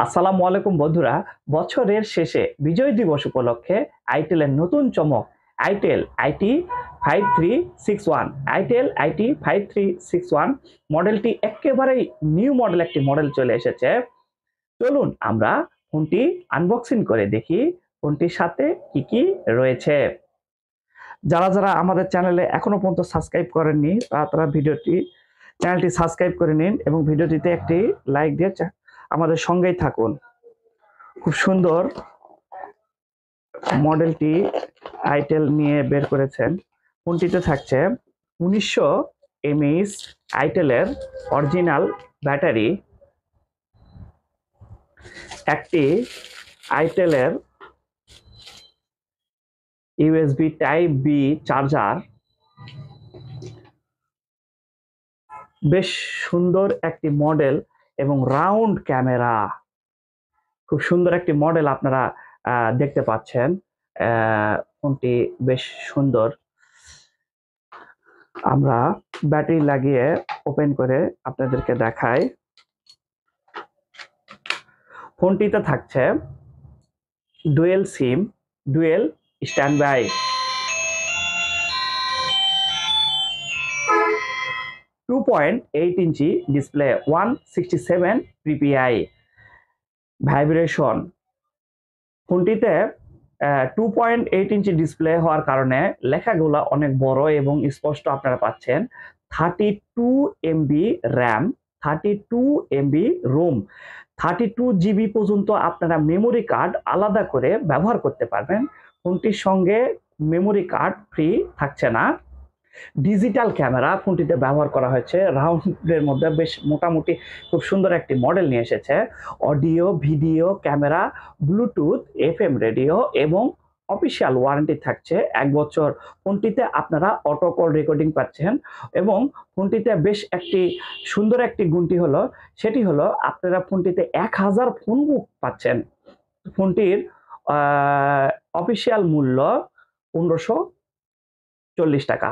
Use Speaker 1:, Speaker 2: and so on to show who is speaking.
Speaker 1: আসসালামু আলাইকুম বন্ধুরা। বছরের শেষে বিজয় দিবস উপলক্ষে আইটেলের নতুন চমক আইটেল আইটি 5361। আইটেল আইটি 5361 মডেলটি একেবারেই নিউ মডেল, একটি মডেল চলে এসেছে। চলুন আমরা ফোনটি আনবক্সিং করে দেখি ফোনটির সাথে কি কি রয়েছে। যারা যারা আমাদের চ্যানেলে এখনো পর্যন্ত সাবস্ক্রাইব করেননি তারা চ্যানেলটি সাবস্ক্রাইব করে নিন এবং ভিডিওটিতে একটি লাইক দিয়ে আমাদের সঙ্গেই থাকুন। খুব সুন্দর মডেলটি আইটেল নিয়ে বের করেছেন। ফোনটিতে থাকছে 1900 এমএইচ আইটেলের অরিজিনাল ব্যাটারি, একটি আইটেলের ইউএসবি টাইপ বি চার্জার, বেশ সুন্দর একটি মডেল এবং রাউন্ড ক্যামেরা। খুব সুন্দর একটি মডেল আপনারা দেখতে পাচ্ছেন। ফোনটি বেশ সুন্দর। আমরা ব্যাটারি লাগিয়ে ওপেন করে আপনাদেরকে দেখাই। ফোনটিতে থাকছে dual SIM, dual standby, 2.8 inch display, 167 PPI vibration. ফোনটিতে 2.8 ইঞ্চি ডিসপ্লে হওয়ার কারণে লেখাগুলো অনেক বড় এবং স্পষ্ট আপনারা পাচ্ছেন। 32 MB RAM, 32 MB ROM, 32 GB পর্যন্ত আপনারা মেমোরি কার্ড আলাদা করে ব্যবহার করতে পারবেন। ফোনটির সঙ্গে মেমোরি কার্ড ফ্রি থাকছে না। ডিজিটাল ক্যামেরা ফোনটিতে ব্যবহার করা হয়েছে। রাউন্ডের মধ্যে বেশ মোটামুটি খুব সুন্দর একটি মডেল নিয়ে এসেছে। Audio video camera, Bluetooth, FM radio এবং অফিসিয়াল ওয়ারেন্টি থাকছে 1 বছর। ফোনটিতে আপনারা অটো কল রেকর্ডিং পাচ্ছেন এবং ফোনটিতে বেশ একটি সুন্দর একটি গুণটি হলো, সেটি হলো আপনারা ফোনটিতে 1000 ফোন বুক পাচ্ছেন। ফোনটির অফিসিয়াল মূল্য 1540 টাকা।